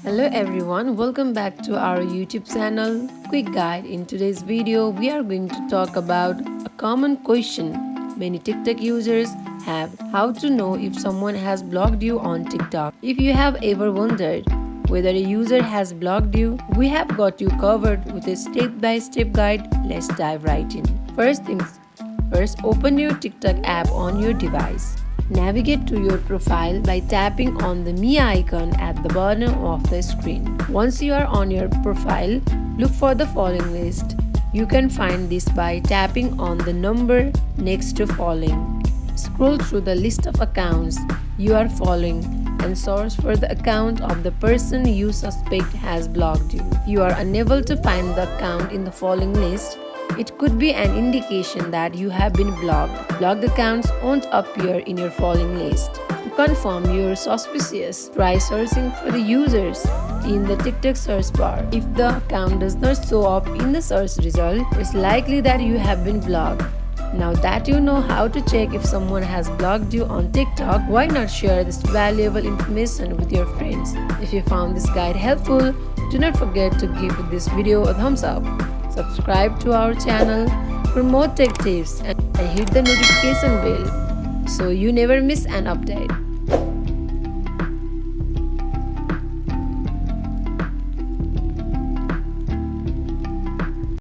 Hello everyone, welcome back to our YouTube channel. Quick guide. In today's video, we are going to talk about a common question many TikTok users have: how to know if someone has blocked you on TikTok. If you have ever wondered whether a user has blocked you, we have got you covered with a step-by-step guide. Let's dive right in. First things first, open your TikTok app on your device. Navigate to your profile by tapping on the Me icon at the bottom of the screen. Once you are on your profile, look for the following list. You can find this by tapping on the number next to following. Scroll through the list of accounts you are following and search for the account of the person you suspect has blocked you. If you are unable to find the account in the following list, it could be an indication that you have been blocked. Blocked accounts won't appear in your following list. To confirm you're suspicious, try searching for the users in the TikTok search bar. If the account does not show up in the search result, it's likely that you have been blocked. Now that you know how to check if someone has blocked you on TikTok, why not share this valuable information with your friends? If you found this guide helpful, do not forget to give this video a thumbs up. Subscribe to our channel for more tech tips and hit the notification bell so you never miss an update.